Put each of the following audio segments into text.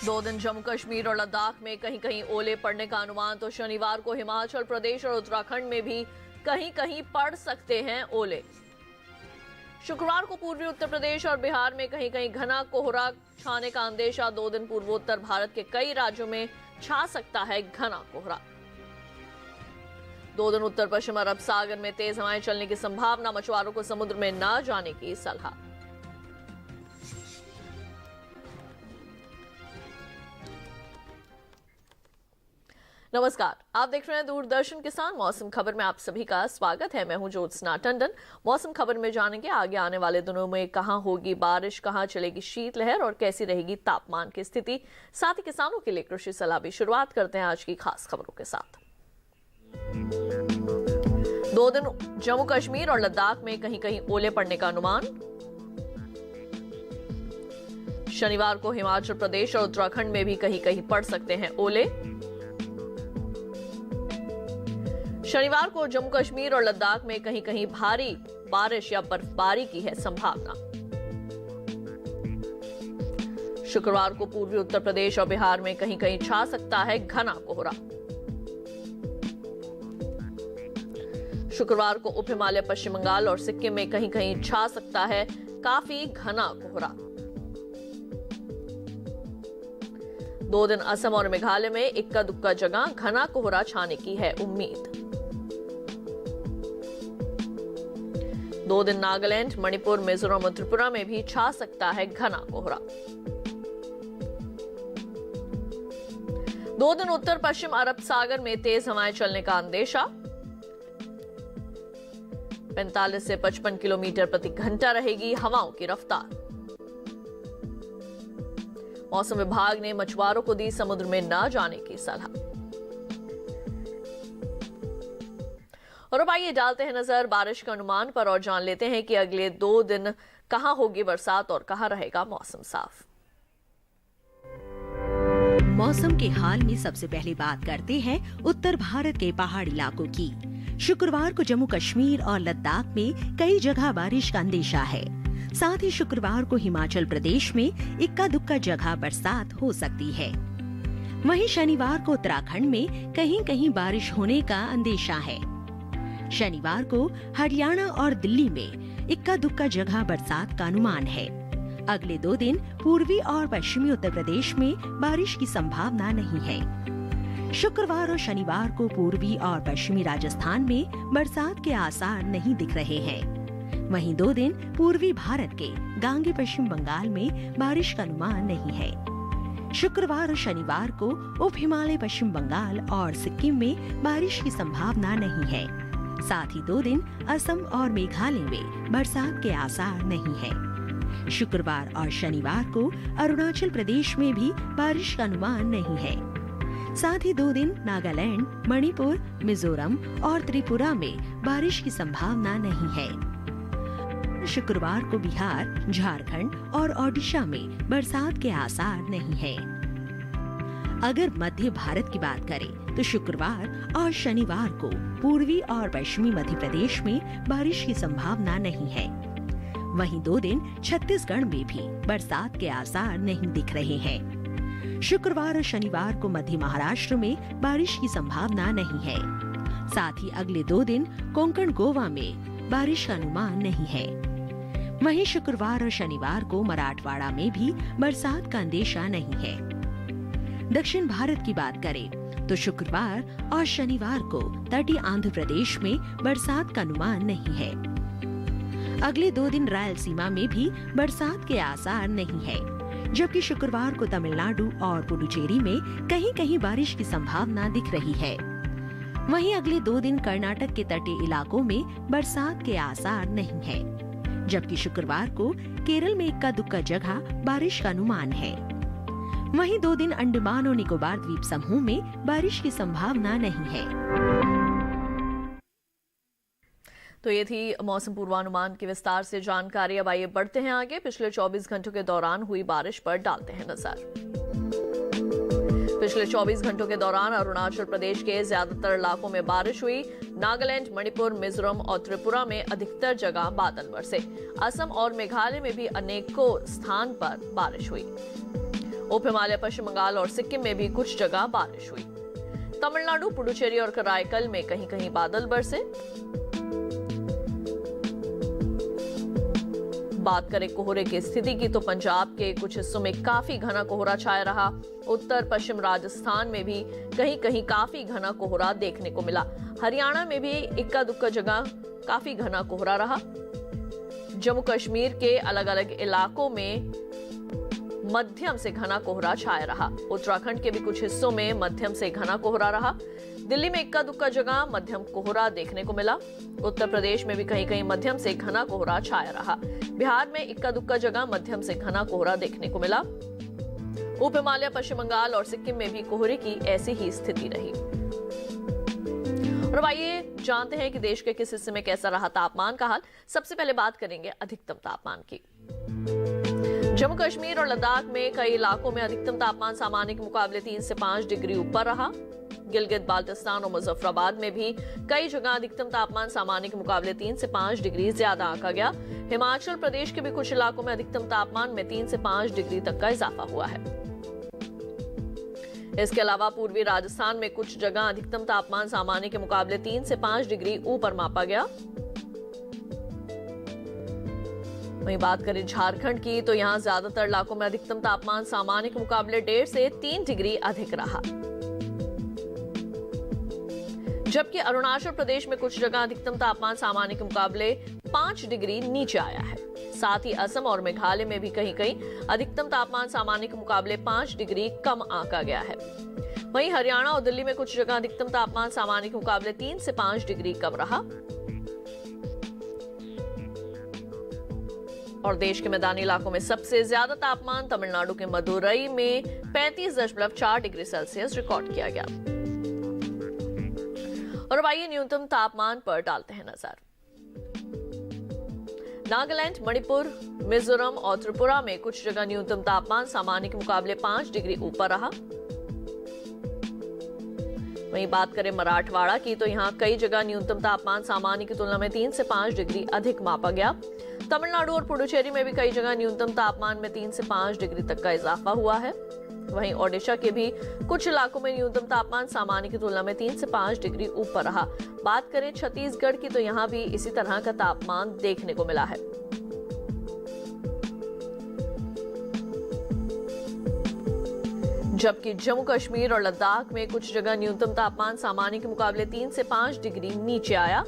2 दिन जम्मू कश्मीर और लद्दाख में कहीं कहीं ओले पड़ने का अनुमान, तो शनिवार को हिमाचल प्रदेश और उत्तराखंड में भी कहीं कहीं पड़ सकते हैं ओले। शुक्रवार को पूर्वी उत्तर प्रदेश और बिहार में कहीं कहीं घना कोहरा छाने का अंदेशा। 2 दिन पूर्वोत्तर भारत के कई राज्यों में छा सकता है घना कोहरा। 2 दिन उत्तर पश्चिम अरब सागर में तेज हवाएं चलने की संभावना, मछुआरों को समुद्र में न जाने की सलाह। नमस्कार, आप देख रहे हैं दूरदर्शन किसान। मौसम खबर में आप सभी का स्वागत है। मैं हूं ज्योत्सना टंडन। मौसम खबर में जानेंगे आगे आने वाले दिनों में कहां होगी बारिश, कहां चलेगी शीतलहर और कैसी रहेगी तापमान की स्थिति, साथ ही किसानों के लिए कृषि सलाह भी। शुरुआत करते हैं आज की खास खबरों के साथ। 2 दिन जम्मू कश्मीर और लद्दाख में कहीं कहीं ओले पड़ने का अनुमान। शनिवार को हिमाचल प्रदेश और उत्तराखंड में भी कहीं कहीं पड़ सकते हैं ओले। शनिवार को जम्मू कश्मीर और लद्दाख में कहीं कहीं भारी बारिश या बर्फबारी की है संभावना। शुक्रवार को पूर्वी उत्तर प्रदेश और बिहार में कहीं कहीं छा सकता है घना कोहरा। शुक्रवार को उप हिमालय, पश्चिम बंगाल और सिक्किम में कहीं कहीं छा सकता है काफी घना कोहरा। 2 दिन असम और मेघालय में इक्का दुक्का जगह घना कोहरा छाने की है उम्मीद। 2 दिन नागालैंड, मणिपुर, मिजोरम और त्रिपुरा में भी छा सकता है घना कोहरा। 2 दिन उत्तर पश्चिम अरब सागर में तेज हवाएं चलने का अंदेशा। 45 से 55 किलोमीटर प्रति घंटा रहेगी हवाओं की रफ्तार। मौसम विभाग ने मछुआरों को दी समुद्र में न जाने की सलाह। और अब आइए डालते हैं नजर बारिश के अनुमान पर और जान लेते हैं कि अगले 2 दिन कहां होगी बरसात और कहां रहेगा मौसम साफ। मौसम के हाल में सबसे पहले बात करते हैं उत्तर भारत के पहाड़ी इलाकों की। शुक्रवार को जम्मू कश्मीर और लद्दाख में कई जगह बारिश का अंदेशा है। साथ ही शुक्रवार को हिमाचल प्रदेश में इक्का दुक्का जगह बरसात हो सकती है। वहीं शनिवार को उत्तराखंड में कहीं कहीं बारिश होने का अंदेशा है। शनिवार को हरियाणा और दिल्ली में इक्का दुक्का जगह बरसात का अनुमान है। अगले 2 दिन पूर्वी और पश्चिमी उत्तर प्रदेश में बारिश की संभावना नहीं है। शुक्रवार और शनिवार को पूर्वी और पश्चिमी राजस्थान में बरसात के आसार नहीं दिख रहे हैं। वहीं 2 दिन पूर्वी भारत के गांगे पश्चिम बंगाल में बारिश का अनुमान नहीं है। शुक्रवार और शनिवार को उप हिमालय, पश्चिम बंगाल और सिक्किम में बारिश की संभावना नहीं है। साथ ही 2 दिन असम और मेघालय में बरसात के आसार नहीं है। शुक्रवार और शनिवार को अरुणाचल प्रदेश में भी बारिश का अनुमान नहीं है। साथ ही 2 दिन नागालैंड, मणिपुर, मिजोरम और त्रिपुरा में बारिश की संभावना नहीं है। शुक्रवार को बिहार, झारखंड और ओडिशा में बरसात के आसार नहीं है। अगर मध्य भारत की बात करें तो शुक्रवार और शनिवार को पूर्वी और पश्चिमी मध्य प्रदेश में बारिश की संभावना नहीं है। वहीं 2 दिन छत्तीसगढ़ में भी बरसात के आसार नहीं दिख रहे हैं। शुक्रवार और शनिवार को मध्य महाराष्ट्र में बारिश की संभावना नहीं है। साथ ही अगले 2 दिन कोंकण, गोवा में बारिश का अनुमान नहीं है। वहीं शुक्रवार और शनिवार को मराठवाड़ा में भी बरसात का अंदेशा नहीं है। दक्षिण भारत की बात करें तो शुक्रवार और शनिवार को तटीय आंध्र प्रदेश में बरसात का अनुमान नहीं है। अगले 2 दिन रायलसीमा में भी बरसात के आसार नहीं है, जबकि शुक्रवार को तमिलनाडु और पुडुचेरी में कहीं कहीं बारिश की संभावना दिख रही है। वहीं अगले 2 दिन कर्नाटक के तटीय इलाकों में बरसात के आसार नहीं है, जबकि शुक्रवार को केरल में इक्का दुक्का जगह बारिश का अनुमान है। वहीं 2 दिन अंडमान और निकोबार द्वीप समूह में बारिश की संभावना नहीं है। तो ये थी मौसम पूर्वानुमान की विस्तार से जानकारी। अब आइए बढ़ते हैं आगे। पिछले 24 घंटों के दौरान हुई बारिश पर डालते हैं नजर। पिछले 24 घंटों के दौरान अरुणाचल प्रदेश के ज्यादातर इलाकों में बारिश हुई। नागालैंड, मणिपुर, मिजोरम और त्रिपुरा में अधिकतर जगह बादल बरसे। असम और मेघालय में भी अनेकों स्थान पर बारिश हुई। उप हिमालय, पश्चिम बंगाल और सिक्किम में भी कुछ जगह बारिश हुई। तमिलनाडु, पुडुचेरी और कराईकल में कहीं कहीं बादल बरसे। बात करें कोहरे की स्थिति की तो पंजाब के कुछ हिस्सों में काफी घना कोहरा छाया रहा। उत्तर पश्चिम राजस्थान में भी कहीं कहीं काफी घना कोहरा देखने को मिला। हरियाणा में भी इक्का दुक्का जगह काफी घना कोहरा रहा। जम्मू कश्मीर के अलग अलग इलाकों में मध्यम से घना कोहरा छाया रहा। उत्तराखंड के भी कुछ हिस्सों में मध्यम से घना कोहरा रहा। दिल्ली में इक्का दुक्का जगह मध्यम कोहरा देखने को मिला। उत्तर प्रदेश में भी कहीं कहीं मध्यम से घना कोहरा छाया रहा। बिहार में इक्का दुक्का जगह मध्यम से घना कोहरा देखने को मिला। उप हिमालय, पश्चिम बंगाल और सिक्किम में भी कोहरे की ऐसी ही स्थिति रही। और आइए जानते हैं कि देश के किस हिस्से में कैसा रहा तापमान का हाल। सबसे पहले बात करेंगे अधिकतम तापमान की। जम्मू कश्मीर और लद्दाख में कई इलाकों में अधिकतम तापमान सामान्य के मुकाबले 3 से 5 डिग्री ऊपर रहा। गिलगित बाल्टिस्तान और मुजफ्फराबाद में भी कई जगह अधिकतम तापमान सामान्य के मुकाबले 3 से 5 डिग्री ज्यादा आंका गया। हिमाचल प्रदेश के भी कुछ इलाकों में अधिकतम तापमान में 3 से 5 डिग्री तक का इजाफा हुआ है। इसके अलावा पूर्वी राजस्थान में कुछ जगह अधिकतम तापमान सामान्य के मुकाबले 3 से 5 डिग्री ऊपर मापा गया। वहीं बात करें झारखंड की तो यहां ज्यादातर इलाकों में अधिकतम तापमान सामान्य के मुकाबले 1.5 से 3 डिग्री अधिक रहा। जबकि अरुणाचल प्रदेश में कुछ जगह अधिकतम तापमान सामान्य के मुकाबले 5 डिग्री नीचे आया है। साथ ही असम और मेघालय में भी कहीं कहीं अधिकतम तापमान सामान्य के मुकाबले 5 डिग्री कम आंका गया है। वहीं हरियाणा और दिल्ली में कुछ जगह अधिकतम तापमान सामान्य के मुकाबले 3 से 5 डिग्री कम रहा। और देश के मैदानी इलाकों में सबसे ज्यादा तापमान तमिलनाडु के मदुरई में 35.4 डिग्री सेल्सियस रिकॉर्ड किया गया। और अब आइए न्यूनतम तापमान पर डालते हैं नजर। नागालैंड, मणिपुर, मिजोरम और त्रिपुरा में कुछ जगह न्यूनतम तापमान सामान्य के मुकाबले 5 डिग्री ऊपर रहा। वहीं बात करें मराठवाड़ा की तो यहां कई जगह न्यूनतम तापमान सामान्य की तुलना में 3 से 5 डिग्री अधिक मापा गया। तमिलनाडु और पुडुचेरी में भी कई जगह न्यूनतम तापमान में 3 से 5 डिग्री तक का इजाफा हुआ है। वहीं ओडिशा के भी कुछ इलाकों में न्यूनतम तापमान सामान्य की तुलना में 3 से 5 डिग्री ऊपर रहा। बात करें छत्तीसगढ़ की तो यहां भी इसी तरह का तापमान देखने को मिला है। जबकि जम्मू कश्मीर और लद्दाख में कुछ जगह न्यूनतम तापमान सामान्य के मुकाबले 3 से 5 डिग्री नीचे आया।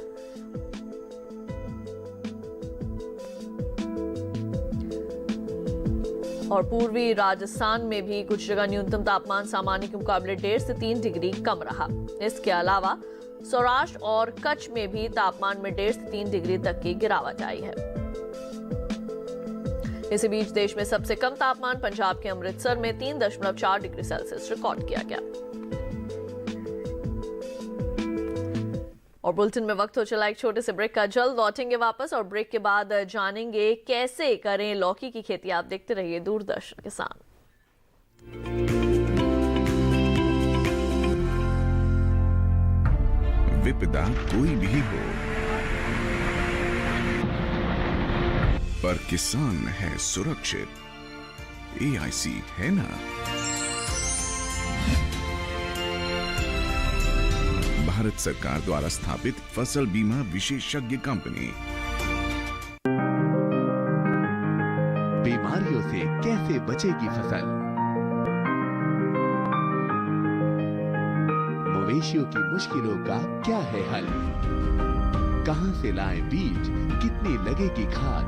और पूर्वी राजस्थान में भी कुछ जगह न्यूनतम तापमान सामान्य के मुकाबले 1.5 से 3 डिग्री कम रहा। इसके अलावा सौराष्ट्र और कच्छ में भी तापमान में 1.5 से 3 डिग्री तक की गिरावट आई है। इसी बीच देश में सबसे कम तापमान पंजाब के अमृतसर में 3.4 डिग्री सेल्सियस रिकॉर्ड किया गया। और बुलेटिन में वक्त हो चला एक छोटे से ब्रेक का। जल्द लौटेंगे वापस और ब्रेक के बाद जानेंगे कैसे करें लौकी की खेती। आप देखते रहिए दूरदर्शन किसान। विपदा कोई भी हो, पर किसान है सुरक्षित। AIC है ना। भारत सरकार द्वारा स्थापित फसल बीमा विशेषज्ञ कंपनी। बीमारियों से कैसे बचेगी फसल? मवेशियों की मुश्किलों का क्या है हल? कहां से लाएं बीज, कितनी लगेगी खाद?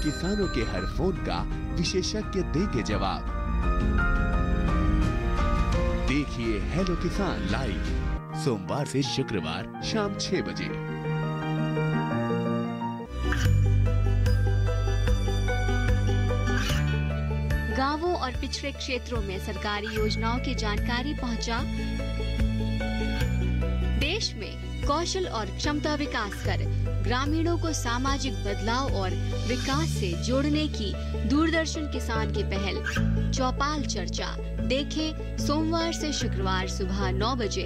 किसानों के हर फोन का विशेषज्ञ देंगे जवाब। देखिए हेलो किसान लाइव सोमवार से शुक्रवार शाम 6 बजे। गांवों और पिछड़े क्षेत्रों में सरकारी योजनाओं की जानकारी पहुंचा। देश में कौशल और क्षमता विकास कर ग्रामीणों को सामाजिक बदलाव और विकास से जोड़ने की दूरदर्शन किसान की पहल चौपाल चर्चा देखें सोमवार से शुक्रवार सुबह 9 बजे।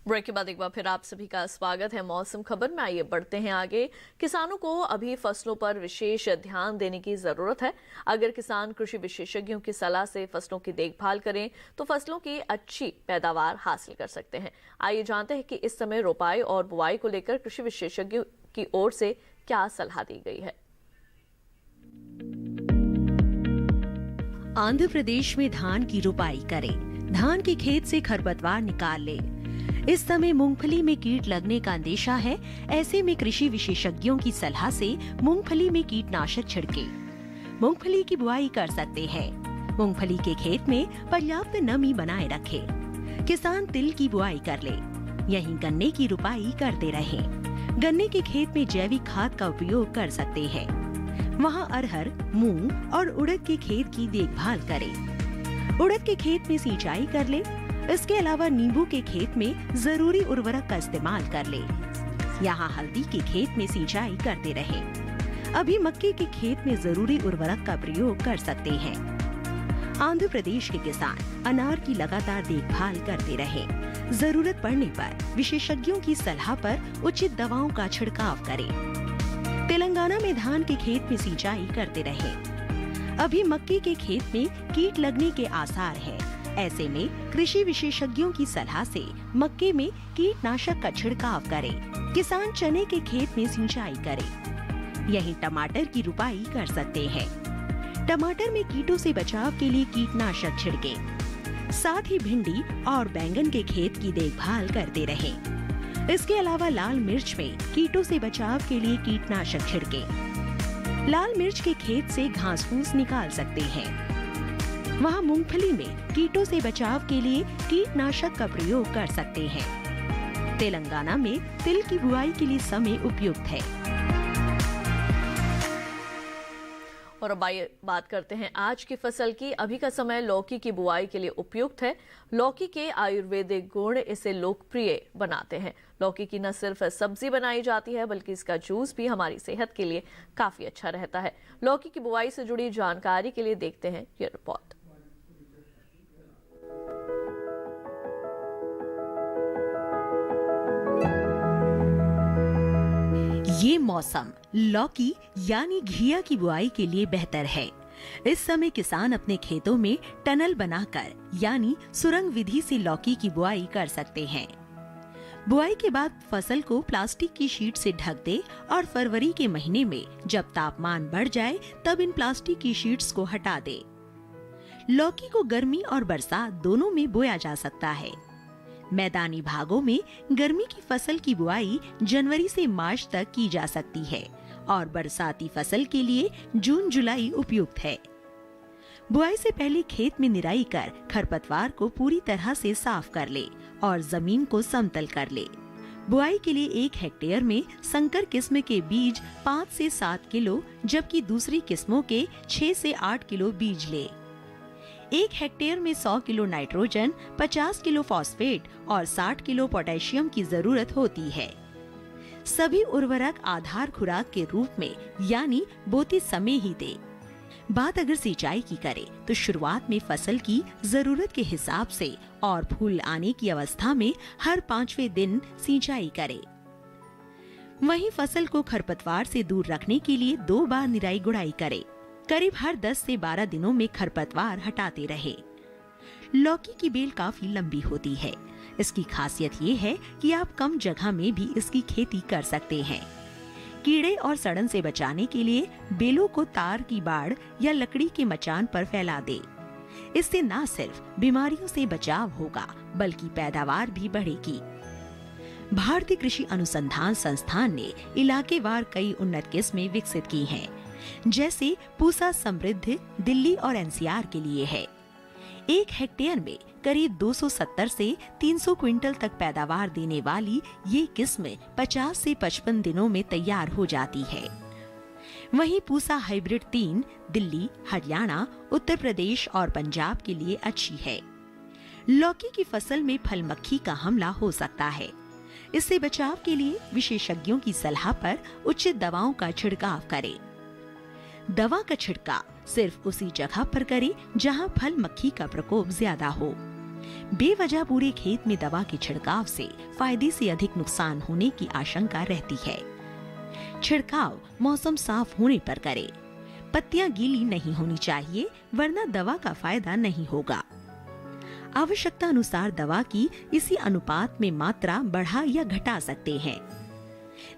ब्रेक के बाद एक बार फिर आप सभी का स्वागत है मौसम खबर में। आइए बढ़ते हैं आगे। किसानों को अभी फसलों पर विशेष ध्यान देने की जरूरत है। अगर किसान कृषि विशेषज्ञों की सलाह से फसलों की देखभाल करें तो फसलों की अच्छी पैदावार हासिल कर सकते हैं। आइए जानते हैं कि इस समय रोपाई और बुआई को लेकर कृषि विशेषज्ञों की ओर से क्या सलाह दी गई है। आंध्र प्रदेश में धान की रोपाई करें। धान के खेत से खरपतवार निकाल ले। इस समय मूंगफली में कीट लगने का अंदेशा है। ऐसे में कृषि विशेषज्ञों की सलाह से मूंगफली में कीटनाशक छिड़के। मूंगफली की बुआई कर सकते हैं। मूंगफली के खेत में पर्याप्त नमी बनाए रखे। किसान तिल की बुआई कर ले। यहीं गन्ने की रुपाई करते रहे। गन्ने के खेत में जैविक खाद का उपयोग कर सकते हैं। वहाँ अरहर, मूंग और उड़द के खेत की देखभाल करें। उड़द के खेत में सिंचाई कर ले। इसके अलावा नींबू के खेत में जरूरी उर्वरक का इस्तेमाल कर ले। यहाँ हल्दी के खेत में सिंचाई करते रहे। अभी मक्के के खेत में जरूरी उर्वरक का प्रयोग कर सकते हैं। आंध्र प्रदेश के किसान अनार की लगातार देखभाल करते रहे। जरूरत पड़ने पर विशेषज्ञों की सलाह पर उचित दवाओं का छिड़काव करें। तेलंगाना में धान के खेत में सिंचाई करते रहे। अभी मक्के के खेत में कीट लगने के आसार हैं। ऐसे में कृषि विशेषज्ञों की सलाह से मक्के में कीटनाशक का छिड़काव करें। किसान चने के खेत में सिंचाई करें। यहीं टमाटर की रुपाई कर सकते हैं। टमाटर में कीटों से बचाव के लिए कीटनाशक छिड़के। साथ ही भिंडी और बैंगन के खेत की देखभाल करते रहें। इसके अलावा लाल मिर्च में कीटों से बचाव के लिए कीटनाशक छिड़के। लाल मिर्च के खेत से घास फूस निकाल सकते हैं। वहाँ मूंगफली में कीटों से बचाव के लिए कीटनाशक का प्रयोग कर सकते हैं। तेलंगाना में तिल की बुआई के लिए समय उपयुक्त है। और अब आइए बात करते हैं आज की फसल की। अभी का समय लौकी की बुआई के लिए उपयुक्त है। लौकी के आयुर्वेदिक गुण इसे लोकप्रिय बनाते हैं। लौकी की न सिर्फ सब्जी बनाई जाती है बल्कि इसका जूस भी हमारी सेहत के लिए काफी अच्छा रहता है। लौकी की बुआई से जुड़ी जानकारी के लिए देखते हैं ये रिपोर्ट। ये मौसम लौकी यानी घिया की बुआई के लिए बेहतर है। इस समय किसान अपने खेतों में टनल बनाकर यानी सुरंग विधि से लौकी की बुआई कर सकते हैं। बुआई के बाद फसल को प्लास्टिक की शीट से ढक दे और फरवरी के महीने में जब तापमान बढ़ जाए तब इन प्लास्टिक की शीट्स को हटा दे। लौकी को गर्मी और बरसात दोनों में बोया जा सकता है। मैदानी भागों में गर्मी की फसल की बुआई जनवरी से मार्च तक की जा सकती है और बरसाती फसल के लिए जून जुलाई उपयुक्त है। बुआई से पहले खेत में निराई कर खरपतवार को पूरी तरह से साफ कर ले और जमीन को समतल कर ले। बुआई के लिए 1 हेक्टेयर में संकर किस्म के बीज 5 से 7 किलो जबकि दूसरी किस्मों के 6 से 8 किलो बीज ले। 1 हेक्टेयर में 100 किलो नाइट्रोजन, 50 किलो फॉस्फेट और 60 किलो पोटेशियम की जरूरत होती है। सभी उर्वरक आधार खुराक के रूप में यानी बोते समय ही दे। बात अगर सिंचाई की करें तो शुरुआत में फसल की जरूरत के हिसाब से और फूल आने की अवस्था में हर 5वें दिन सिंचाई करें। वहीं फसल को खरपतवार से दूर रखने के लिए 2 बार निराई गुड़ाई करें। करीब हर 10 से 12 दिनों में खरपतवार हटाते रहे। लौकी की बेल काफी लंबी होती है। इसकी खासियत ये है कि आप कम जगह में भी इसकी खेती कर सकते हैं। कीड़े और सड़न से बचाने के लिए बेलों को तार की बाड़ या लकड़ी के मचान पर फैला दे। इससे न सिर्फ बीमारियों से बचाव होगा बल्कि पैदावार भी बढ़ेगी। भारतीय कृषि अनुसंधान संस्थान ने इलाकेवार कई उन्नत किस्में विकसित की हैं, जैसे पूसा समृद्ध दिल्ली और एनसीआर के लिए है। 1 हेक्टेयर में करीब 270 से 300 क्विंटल तक पैदावार देने वाली ये किस्म 50 से 55 दिनों में तैयार हो जाती है। वहीं पूसा हाइब्रिड 3 दिल्ली, हरियाणा, उत्तर प्रदेश और पंजाब के लिए अच्छी है। लौकी की फसल में फल मक्खी का हमला हो सकता है। इससे बचाव के लिए विशेषज्ञों की सलाह पर उचित दवाओं का छिड़काव करें। दवा का छिड़काव सिर्फ उसी जगह पर करें जहां फल मक्खी का प्रकोप ज्यादा हो। बेवजह पूरे खेत में दवा के छिड़काव से फायदे से अधिक नुकसान होने की आशंका रहती है। छिड़काव मौसम साफ होने पर करें। पत्तियां गीली नहीं होनी चाहिए, वरना दवा का फायदा नहीं होगा। आवश्यकता अनुसार दवा की इसी अनुपात में मात्रा बढ़ा या घटा सकते हैं,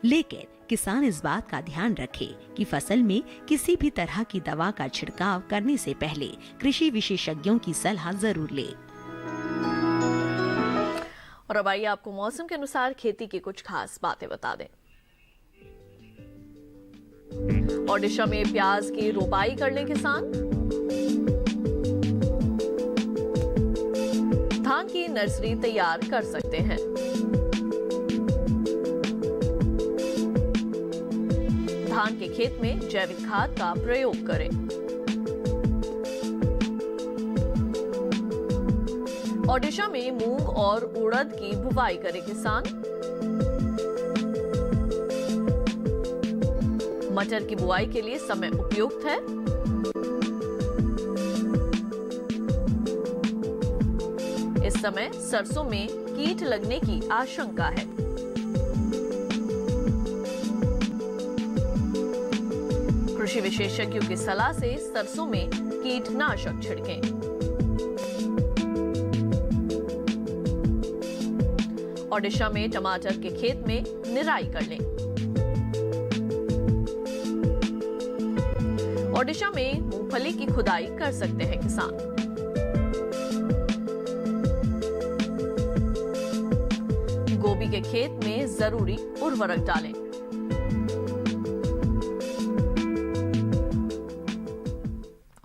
लेकिन किसान इस बात का ध्यान रखे कि फसल में किसी भी तरह की दवा का छिड़काव करने से पहले कृषि विशेषज्ञों की सलाह जरूर ले। और अब आइए आपको मौसम के अनुसार खेती की कुछ खास बातें बता दें। ओडिशा में प्याज की रोपाई कर लें किसान। धान की नर्सरी तैयार कर सकते हैं। धान के खेत में जैविक खाद का प्रयोग करें। ओडिशा में मूंग और उड़द की बुवाई करें किसान। मटर की बुआई के लिए समय उपयुक्त है। इस समय सरसों में कीट लगने की आशंका है। कृषि विशेषज्ञों की सलाह से सरसों में कीटनाशक छिड़कें। ओडिशा में टमाटर के खेत में निराई कर लें। ओडिशा में मूंगफली की खुदाई कर सकते हैं किसान। गोभी के खेत में जरूरी उर्वरक डालें।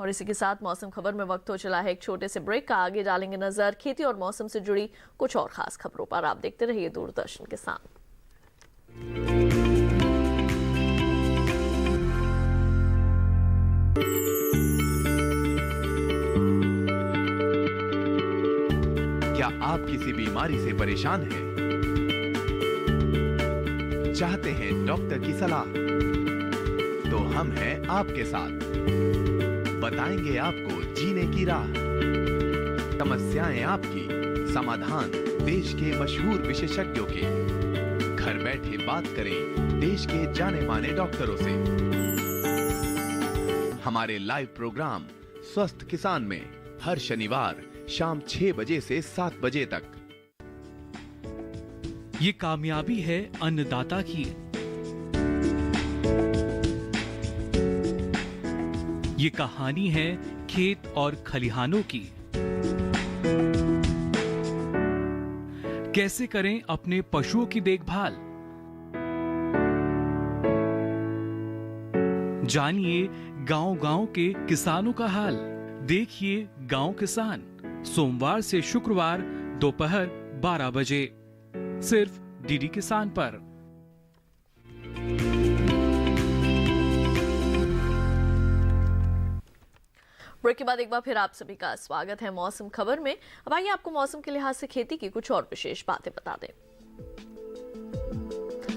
और इसी के साथ मौसम खबर में वक्त हो चला है एक छोटे से ब्रेक का। आगे डालेंगे नजर खेती और मौसम से जुड़ी कुछ और खास खबरों पर। आप देखते रहिए दूरदर्शन के साथ। क्या आप किसी बीमारी से परेशान हैं? चाहते हैं डॉक्टर की सलाह? तो हम हैं आपके साथ। बताएंगे आपको जीने की राह। समस्याएं आपकी, समाधान देश के मशहूर विशेषज्ञों के। घर बैठे बात करें देश के जाने माने डॉक्टरों से। हमारे लाइव प्रोग्राम स्वस्थ किसान में हर शनिवार शाम 6 बजे से 7 बजे तक। ये कामयाबी है अन्नदाता की। ये कहानी है खेत और खलिहानों की। कैसे करें अपने पशुओं की देखभाल, जानिए गांव-गांव के किसानों का हाल। देखिए गांव किसान सोमवार से शुक्रवार दोपहर 12 बजे सिर्फ डीडी किसान पर। ब्रेक के बाद एक बार फिर आप सभी का स्वागत है मौसम खबर में। अब आइए आपको मौसम के लिहाज से खेती की कुछ और विशेष बातें बता दें।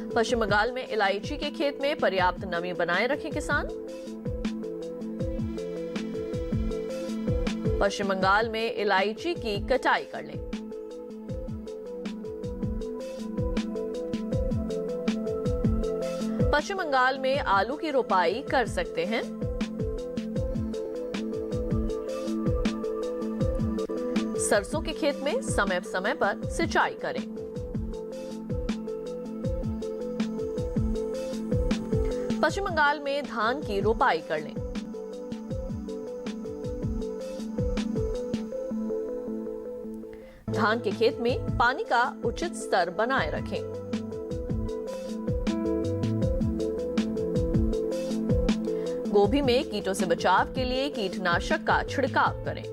पश्चिम बंगाल में इलायची के खेत में पर्याप्त नमी बनाए रखें किसान। पश्चिम बंगाल में इलायची की कटाई कर लें। पश्चिम बंगाल में आलू की रोपाई कर सकते हैं। सरसों के खेत में समय समय पर सिंचाई करें। पश्चिम बंगाल में धान की रोपाई कर लें। धान के खेत में पानी का उचित स्तर बनाए रखें। गोभी में कीटों से बचाव के लिए कीटनाशक का छिड़काव करें।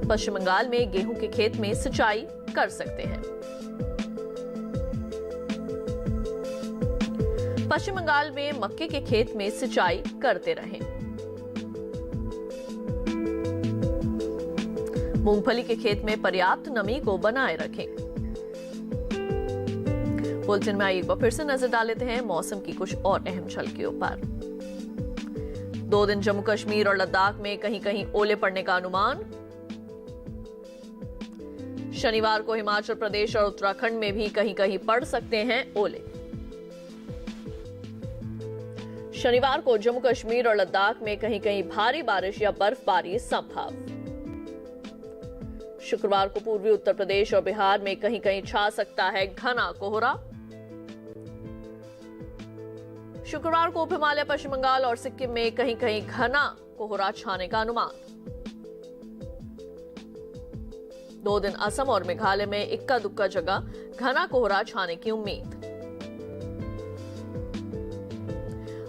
पश्चिम बंगाल में गेहूं के खेत में सिंचाई कर सकते हैं। पश्चिम बंगाल में मक्के के खेत में सिंचाई करते रहें। मूंगफली के खेत में पर्याप्त नमी को बनाए रखें। बुलेटिन में आइए एक बार फिर से नजर डाल लेते हैं मौसम की कुछ और अहम झलकियों पर। 2 दिन जम्मू कश्मीर और लद्दाख में कहीं कहीं ओले पड़ने का अनुमान। शनिवार को हिमाचल प्रदेश और उत्तराखंड में भी कहीं कहीं पड़ सकते हैं ओले। शनिवार को जम्मू कश्मीर और लद्दाख में कहीं कहीं भारी बारिश या बर्फबारी संभव। शुक्रवार को पूर्वी उत्तर प्रदेश और बिहार में कहीं कहीं छा सकता है घना कोहरा। शुक्रवार को उप हिमालय, पश्चिम बंगाल और सिक्किम में कहीं कहीं घना कोहरा छाने का अनुमान। 2 दिन असम और मेघालय में इक्का दुक्का जगह घना कोहरा छाने की उम्मीद।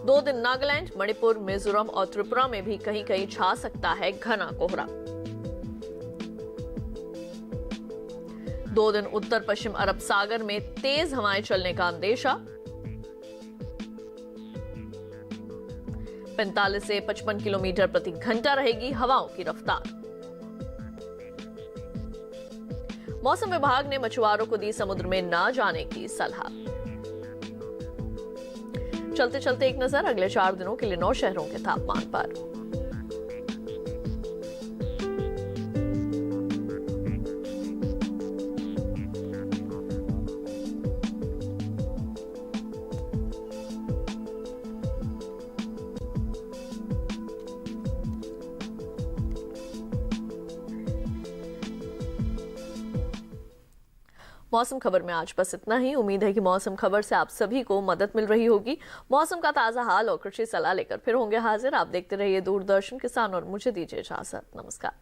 2 दिन नागालैंड, मणिपुर, मिजोरम और त्रिपुरा में भी कहीं कहीं छा सकता है घना कोहरा। 2 दिन उत्तर पश्चिम अरब सागर में तेज हवाएं चलने का अंदेशा। 45 से 55 किलोमीटर प्रति घंटा रहेगी हवाओं की रफ्तार। मौसम विभाग ने मछुआरों को दी समुद्र में न जाने की सलाह। चलते चलते एक नजर अगले 4 दिनों के लिए 9 शहरों के तापमान पर। मौसम खबर में आज बस इतना ही। उम्मीद है कि मौसम खबर से आप सभी को मदद मिल रही होगी। मौसम का ताजा हाल और कृषि सलाह लेकर फिर होंगे हाजिर। आप देखते रहिए दूरदर्शन किसान और मुझे दीजिए इजाजत। नमस्कार।